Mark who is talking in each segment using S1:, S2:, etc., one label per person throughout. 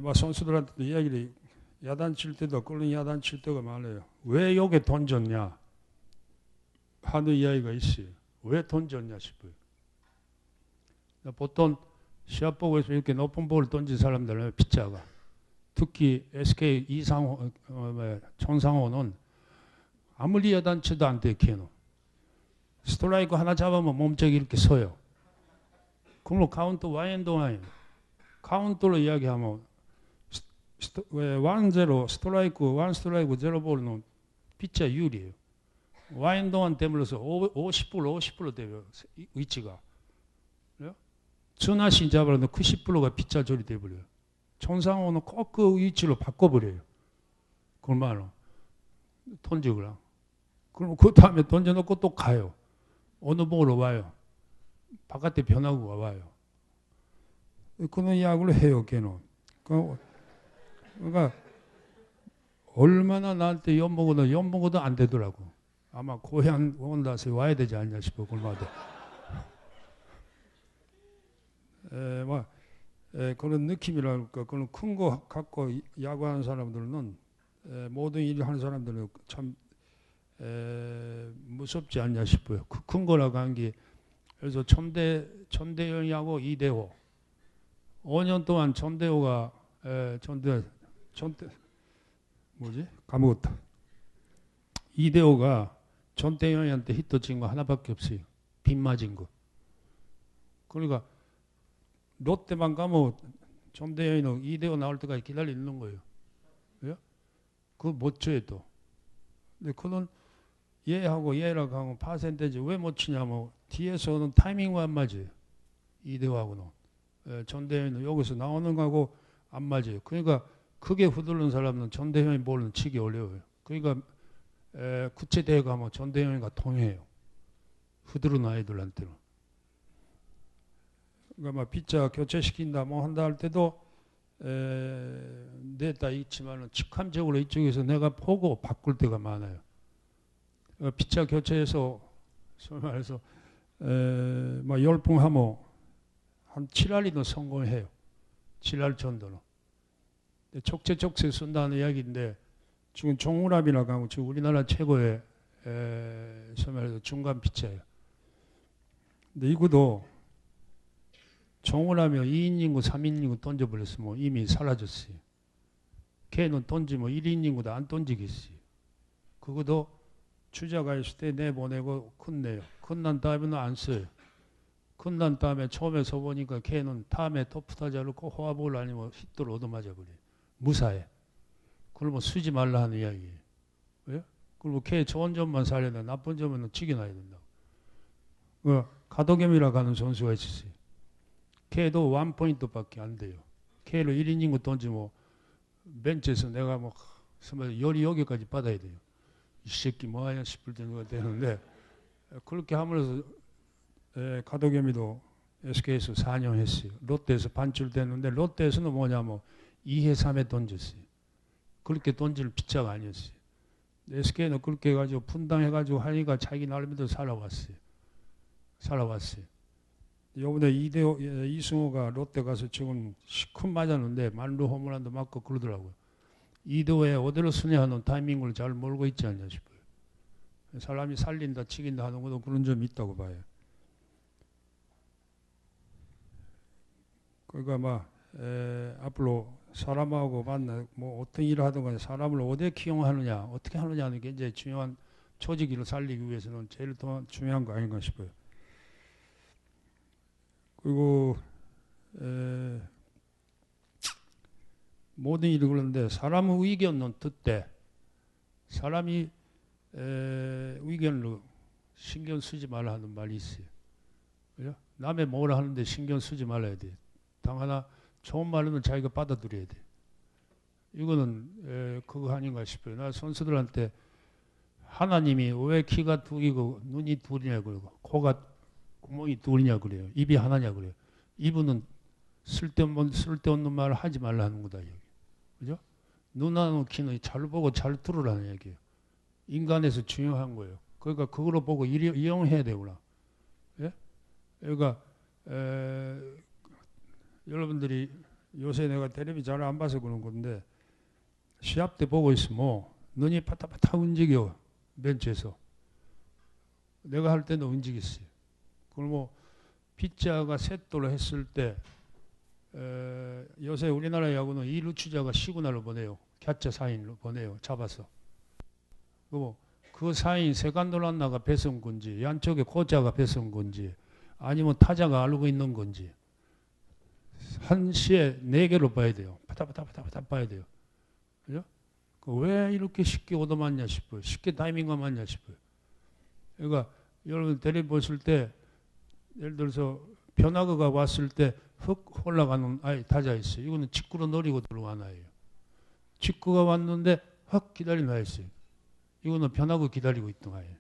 S1: 막 선수들한테도 이야기를 야단칠 때도 끓는 야단칠 때가 많아요. 왜 여기 던졌냐 하는 이야기가 있어요. 왜 던졌냐 싶어요. 보통 시합 보고 있으면 이렇게 높은 볼을 던진 사람들은 피자가 특히 SK 이상호, 청상호는 아무리 야단쳐도 안 돼. 걔는 스트라이크 하나 잡으면 몸쪽이 이렇게 서요. 그럼 카운트 와인동아예요. 카운트로 이야기하면 원제로 스트라이크 원 스트라이크 제로 볼은 피자 유리예요. 와인동안 되물어서 50% 돼요. 위치가. 전하신 잡으려면 90%가 피자 조리 돼버려요. 청상호는 꼭 그 위치로 바꿔버려요. 그러면 던지거나. 그럼 그 다음에 던져놓고 또 가요. 어느 봉으로 와요. 바깥에 변하고 와요. 그런 이야기를 해요, 걔는. 그러니까 얼마나 나한테 엿먹어도 안 되더라고. 아마 고향 온다서 와야 되지 않냐 싶어, 그마다. 그런 느낌이랄까, 그런 큰 거 갖고 야구하는 사람들은 모든 일을 하는 사람들은 참 무섭지 않냐 싶어요. 큰 거라고 한 게 그래서 전대현이하고 이대호 5년 동안 전대호가 까먹었다. 이대호가 전대현이한테 히트 친 거 하나밖에 없어요. 빗 맞은 거. 그러니까 롯데만 가면 전대현이는 이대호 나올 때까지 기다리는 거예요. 예? 그거 못 쳐요 또. 근데 그는 얘하고 얘라고 하면 파센테이지 왜 못 치냐면 뒤에서는 타이밍과 안 맞아요. 이대호하고는. 전대현은 여기서 나오는 거하고 안 맞아요. 그러니까 크게 후들는 사람은 전대현이 볼은 치기 어려워요. 그러니까 구체대회 가면 전대현이가 통해요. 후들은 아이들한테는. 그러니까 막 피자 교체시킨다 뭐 한다 할 때도 냈다 있지만은 직감적으로 이쪽에서 내가 보고 바꿀 때가 많아요. 피자 교체해서 소위 말해서 막 열풍 하면 한 7할이도 성공해요. 7할 정도는. 촉채 쓴다는 이야기인데 지금 종우랍이라고 하고 지금 우리나라 최고의 소위 말해서 중간 피자예요. 근데 이거도 종우라며 2이닝구 3이닝구 던져버렸으면 이미 사라졌어요. 걔는 던지면 1이닝구도 안 던지겠어요. 그것도 주자가 있을 때 내보내고 끝내요. 끝난 다음에는 안 써요. 끝난 다음에 처음에 서보니까 걔는 다음에 토프타자를 꼭 호화볼 아니면 히트를 얻어맞아 버려요. 무사해. 그러면 쓰지 말라 하는 이야기예요. 왜? 그리고 걔 좋은 점만 살려야 돼. 나쁜 점은 죽여놔야 된다고. 가도겸이라고 하는 선수가 있었어요. 걔도 1포인트밖에 안 돼요. 걔를 1이닝구 던지면 벤치에서 내가 뭐 열이 여기까지 받아야 돼요. 이 새끼 뭐하냐 싶을 정도가 되는데 그렇게 하면서 가도겸이도 SK에서 4년 했어요. 롯데에서 반출됐는데 롯데에서는 뭐냐면 2회 3회 던졌어요. 그렇게 던질 피자가 아니었어요. SK는 그렇게 해가지고 분당해가지고 하니까 자기 나름대로 살아왔어요. 요번에 이승호가 롯데 가서 지금 시큰 맞았는데 만루 홈런도 맞고 그러더라고요. 이대호에 어디로 순회하는 타이밍을 잘 모르고 있지 않냐 싶어요. 사람이 살린다 치긴다 하는 것도 그런 점이 있다고 봐요. 그러니까 막 앞으로 사람하고 만나 뭐 어떤 일을 하든 간에 사람을 어디에 기용하느냐 어떻게 하느냐 하는 게 이제 중요한 조직을 살리기 위해서는 제일 더 중요한 거 아닌가 싶어요. 그리고 모든 일이 그런데 사람의 의견은 듣되 사람이 의견으로 신경 쓰지 말라 하는 말이 있어요. 그죠? 남의 뭐라 하는데 신경 쓰지 말아야 돼. 당 하나 좋은 말은 자기가 받아들여야 돼. 이거는 그거 아닌가 싶어요. 나 선수들한테 하나님이 왜 키가 두 개고 눈이 둘이냐 그러고 코가 구멍이 둘이냐 그래요. 입이 하나냐 그래요. 이분은 쓸데없는 말을 하지 말라 하는 거다. 여기. 그죠? 눈하고 귀는 잘 보고 잘 들으라는 얘기예요. 인간에서 중요한 거예요. 그러니까 그걸로 보고 이용해야 되구나. 예? 그러니까 여러분들이 요새 내가 텔레비 잘 안 봐서 그런 건데 시합 때 보고 있으면 눈이 파타파타 움직여. 벤치에서. 내가 할 때도 움직였어요. 그걸 뭐 피자가 셋도로 했을 때 요새 우리나라 야구는 2루 주자가 시그널을 보내요. catcher 사인을 보내요. 잡아서. 그 사인 세간도로 하나가 뺏은 건지 양쪽에 고자가 뺏은 건지 아니면 타자가 알고 있는 건지 한 시에 4개로 봐야 돼요. 파타파타파타 봐야 돼요. 그죠? 왜 이렇게 쉽게 얻어맞냐 싶어요. 쉽게 타이밍가 맞냐 싶어요. 그러니까 여러분 텔레비 보실 때 예를 들어서 변화구가 왔을 때 훅 올라가는 타자 있어요. 이거는 직구로 노리고 들어간 아이예요. 직구가 왔는데 확 기다리는 아이 있어요. 이거는 변화구 기다리고 있던 아이예요.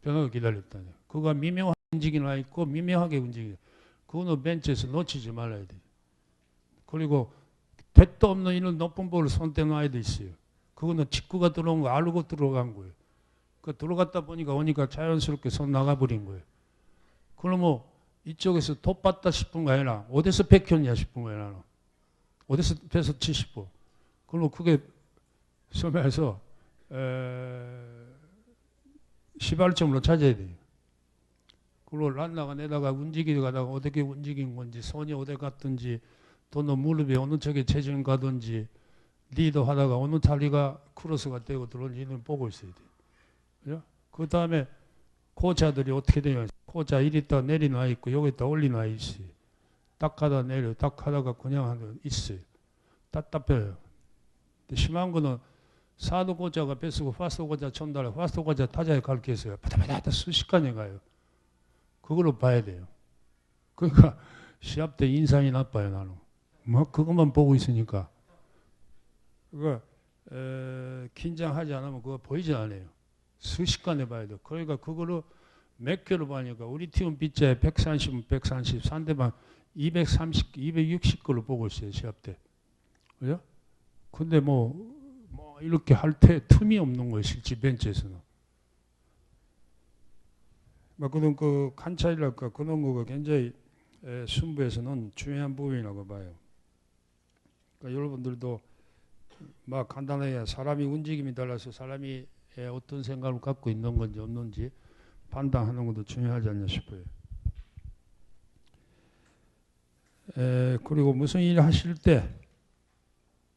S1: 변화구 기다렸다네요. 그거가 미묘하게 움직이는 아이 있고 미묘하게 움직이는 그거는 벤치에서 놓치지 말아야 돼요. 그리고 대도 없는 이런 높은 볼을 손대는 아이도 있어요. 그거는 직구가 들어온 거 알고 들어간 거예요. 그 들어갔다 보니까 오니까 자연스럽게 손 나가버린 거예요. 그러면 이쪽에서 톱봤다 싶은 거 아니라 어디서 백혔냐 싶은 거야 나는. 어디서 뺏어 70보. 그러면 그게 소매에서 시발점으로 찾아야 돼요. 그리고 란나가 내다가 움직이다가 어떻게 움직인 건지 손이 어디 갔든지 또는 무릎이 어느 쪽에 체중이 가든지 리더 하다가 어느 다리가 크로스가 되고 들어오는지는 보고 있어야 돼요. 그죠? 그 다음에 코자들이 어떻게 되냐. 코자 이리 있다 내리는 아이 있고 여기 있다 올리는 아이 있어요. 딱 하다 내려 딱 하다가 그냥 하는 거 있어요. 답답해요. 심한 거는 사도 고자가 뺏고 파스트 고자 전달해 파스트 고자 타자에 가르쳐서요. 바다바다 순식간에 가요. 그걸로 봐야 돼요. 그러니까 시합 때 인상이 나빠요 나는. 뭐 그것만 보고 있으니까. 그거 긴장하지 않으면 그거 보이지 않아요. 순식간에 봐야 돼요. 그러니까 그거를 몇 개로 봐니까 우리 팀은 빗자에 130, 130, 상대방 230, 260거로 보고 있어요 시합 때. 그죠? 근데 뭐 이렇게 할 때 틈이 없는 거예요 실제 벤치에서는. 그런 그 관찰이랄까 그런 거가 굉장히 승부에서는 중요한 부분이라고 봐요. 그러니까 여러분들도 막 간단하게 사람이 움직임이 달라서 사람이 어떤 생각을 갖고 있는 건지 없는지 판단하는 것도 중요하지 않나 싶어요. 그리고 무슨 일을 하실 때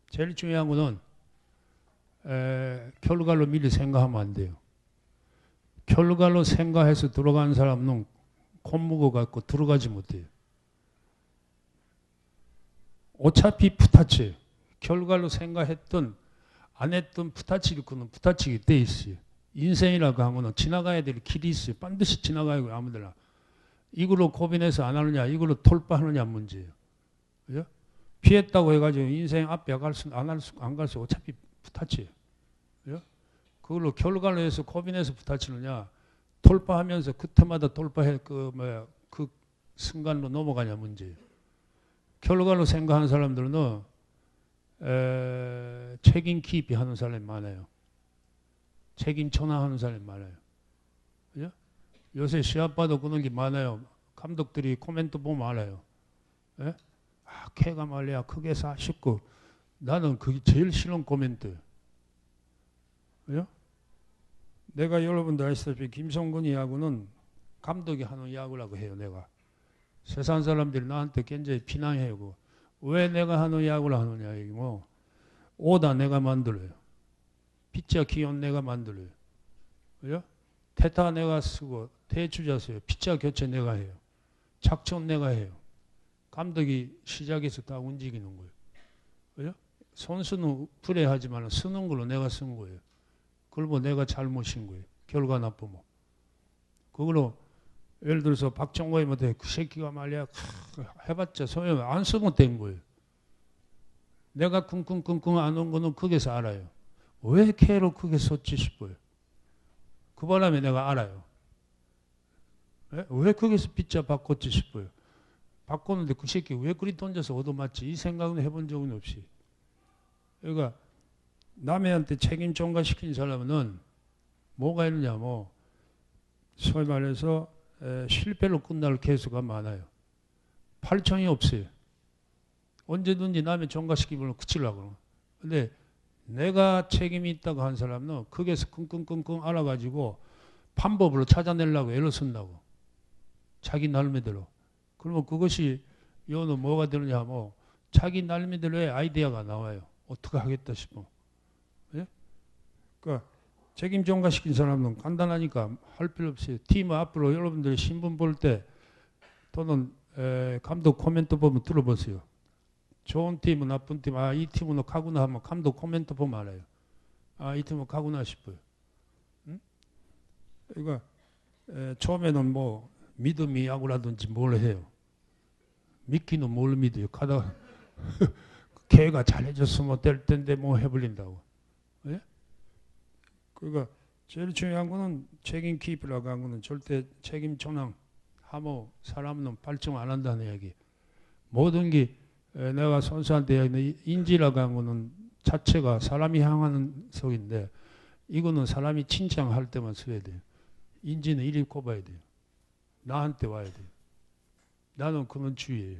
S1: 제일 중요한 거는 결과로 미리 생각하면 안 돼요. 결과로 생각해서 들어가는 사람은 콧무거 갖고 들어가지 못해요. 어차피 푸타치예요. 결과로 생각했던 안 했던 푸타치를 그는 푸타치기 돼 있어요. 인생이라고 하면 지나가야 될 길이 있어요. 반드시 지나가야 해요. 아무데나. 이걸로 고민해서 안 하느냐 이걸로 돌파하느냐 문제예요. 그죠? 피했다고 해가지고 인생 앞에 안 갈 수 어차피 푸타치예요. 그죠? 그걸로 결과로 해서 고민해서 푸타치느냐 돌파하면서 그때마다 돌파해 그 순간으로 넘어가냐 문제예요. 결과로 생각하는 사람들은 책임 기피 하는 사람이 많아요. 책임 전환하는 사람이 많아요. 그죠? 요새 시합 봐도 그런 게 많아요. 감독들이 코멘트 보면 알아요. 예? 걔가 말이야 크게 쏴 나는 그게 제일 싫은 코멘트. 그죠? 내가 여러분들 아시다시피 김성근이 야구는 감독이 하는 야구라고 해요. 내가. 세상 사람들이 나한테 굉장히 비난해요. 왜 내가 하는 야구를 하느냐. 뭐 오다 내가 만들어요. 피자 기온 내가 만들어요. 그죠? 태타 내가 쓰고 대주자 써요. 피자 교체 내가 해요. 작전 내가 해요. 감독이 시작해서 다 움직이는 거예요. 그죠? 선수는 불애하지만 쓰는 걸로 내가 쓴 거예요. 그걸 뭐 내가 잘못인 거예요. 결과 나쁘면. 그걸로 예를 들어서 박정호에 못해 그 새끼가 말이야 해봤자 소용 안 쓰면 된 거예요. 내가 쿵쿵쿵쿵 안 온 거는 거기서 알아요. 왜 걔로 크게 썼지 싶어요. 그 바람에 내가 알아요. 왜 거기서 빗자 바꿨지 싶어요. 바꿨는데 그 새끼 왜 그리 던져서 얻어맞지 이 생각은 해본 적은 없이. 그러니까 남해한테 책임 전가시킨 사람은 뭐가 있느냐 뭐 소위 말해서 실패로 끝날 케이스가 많아요. 8청이 없어요. 언제든지 남의 종가시키면 그치려고. 근데 내가 책임이 있다고 한 사람은 거기에서 끙끙끙끙 알아가지고 방법으로 찾아내려고 애를 쓴다고. 자기 나름대로. 그러면 그것이 여는 뭐가 되느냐 하면 자기 나름대로의 아이디어가 나와요. 어떻게 하겠다 싶어. 예? 그러니까 책임 전가시킨 사람은 간단하니까 할 필요 없어요. 팀 앞으로 여러분들이 신문 볼 때 또는 감독 코멘트 보면 들어보세요. 좋은 팀은 나쁜 팀, 이 팀은 가구나 하면 감독 코멘트 보면 알아요. 이 팀은 가구나 싶어요. 응? 그러니까 처음에는 뭐 믿음이 야구라든지 뭘 해요. 믿기는 뭘 믿어요. 가다가 걔가 잘해줬으면 될 텐데 뭐 해버린다고. 예? 그러니까 제일 중요한 거는 책임 키프라고 한 거는 절대 책임 전환 하면 사람은 발전 안 한다는 얘기. 모든 게 내가 선수한테 얘기하는 인지라고 한 거는 자체가 사람이 향하는 속인데 이거는 사람이 칭찬할 때만 써야 돼요. 인지는 이리 꼽아야 돼요. 나한테 와야 돼요. 나는 그런 주의예요.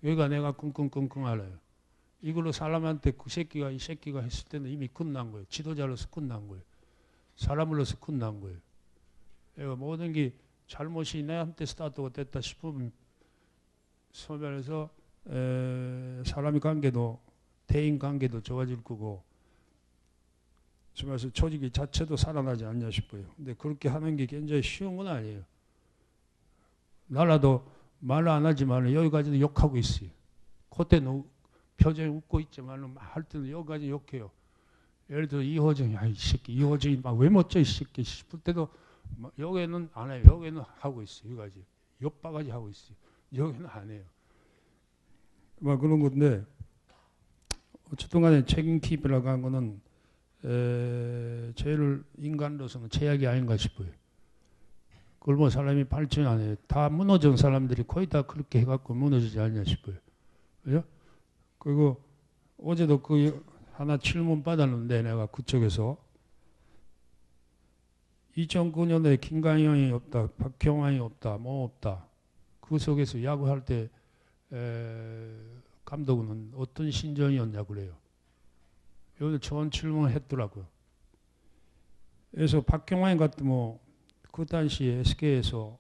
S1: 여기가 내가 끙끙끙끙 알아요. 이걸로 사람한테 그 새끼가 이 새끼가 했을 때는 이미 끝난 거예요. 지도자로서 끝난 거예요. 사람으로서 끝난 거예요. 그러니까 모든 게 잘못이 내한테 스타트가 됐다 싶으면 소멸해서 사람의 관계도 대인 관계도 좋아질 거고 정말서 조직이 자체도 살아나지 않냐 싶어요. 근데 그렇게 하는 게 굉장히 쉬운 건 아니에요. 나라도 말을 안 하지만 여기까지는 욕하고 있어요. 그때는 표정이 웃고 있지만 할 때는 여기까지 욕해요. 예를 들어 이호정이 이 새끼 이호정이 막 왜 멋져 이 새끼 싶을 때도 여기는 안 해요. 여기는 하고 있어요. 여기까지 옆바가지 하고 있어요. 여기는 안 해요. 막 그런 건데 어쨌든 간에 책임 키프라고 하는 거는 제일 인간으로서는 제약이 아닌가 싶어요. 그걸 뭐 사람이 발전 안 해요. 다 무너진 사람들이 거의 다 그렇게 해갖고 무너지지 않냐 싶어요. 그죠? 그리고 어제도 그 하나 질문 받았는데 내가 그쪽에서 2009년에 김강현이 없다, 박형환이 없다, 뭐 없다. 그 속에서 야구할 때 감독은 어떤 신정이었냐고 그래요. 여기 좋은 질문을 했더라고요. 그래서 박형환이 같으면 그 당시에 SK에서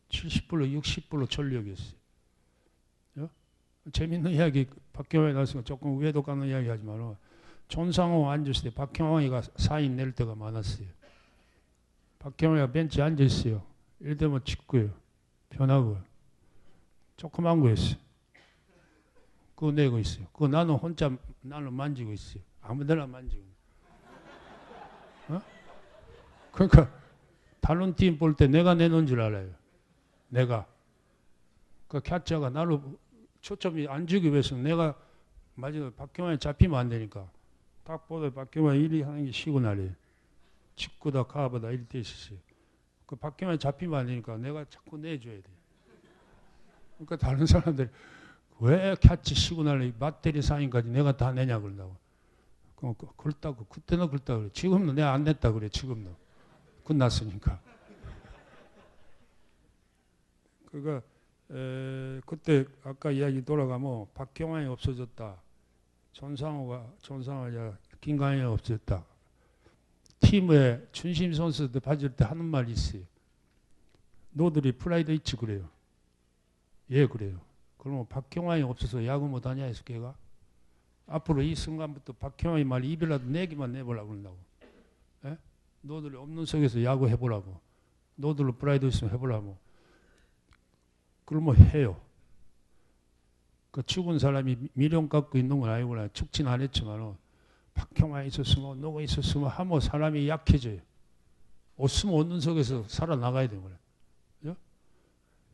S1: 70% 60% 전력이었어요. 재밌는 이야기 박형환이 나서 조금 외도 가는 이야기 하지만 존상호 앉았을 때 박형환이가 사인 낼 때가 많았어요. 박형환이가 벤치에 앉아있어요. 이럴 때면 직구요. 변하고 조그만 거였어요. 그거 내고 있어요. 그거 나는 혼자 나는 만지고 있어요. 아무데나 만지고. 그러니까 다른 팀 볼 때 내가 내놓은 줄 알아요. 내가. 그 캬짜가 나를 초점이 안 주기 위해서 내가 마지막에 박형환이 잡히면 안 되니까 딱 보다 박형환이 일이 하는 게 쉬고 날이에요. 직구다 가보다 이럴 때 있었어요. 그 박형환이 잡히면 안 되니까 내가 자꾸 내줘야 돼요. 그러니까 다른 사람들이 왜 캬치 쉬고 날래 배터리 사인까지 내가 다 내냐 그런다고. 그럼 그렇다고 그때는 그렇다고 그래. 지금은 내가 안 냈다 그래. 지금은 끝났으니까. 그러니까 그때 아까 이야기 돌아가면 박형환이 없어졌다. 존상호가 김강현이 없어졌다. 팀의 중심 선수들 봐줄 때 하는 말이 있어요. 너들이 프라이드 있지 그래요. 예 그래요. 그러면 박형환이 없어서 야구 못하냐 해서 걔가 앞으로 이 순간부터 박형환이 말 입이라도 내기만 내보려고 그런다고. 예? 너들이 없는 속에서 야구 해보라고. 너들로 프라이드 있으면 해보라고. 그러면 해요. 그 죽은 사람이 미련 갖고 있는 건 아니구나. 죽진 않았지만 박형환이 있었으면 누가 있었으면 하면 사람이 약해져요. 없으면 없는 속에서 살아나가야 되는 거예요.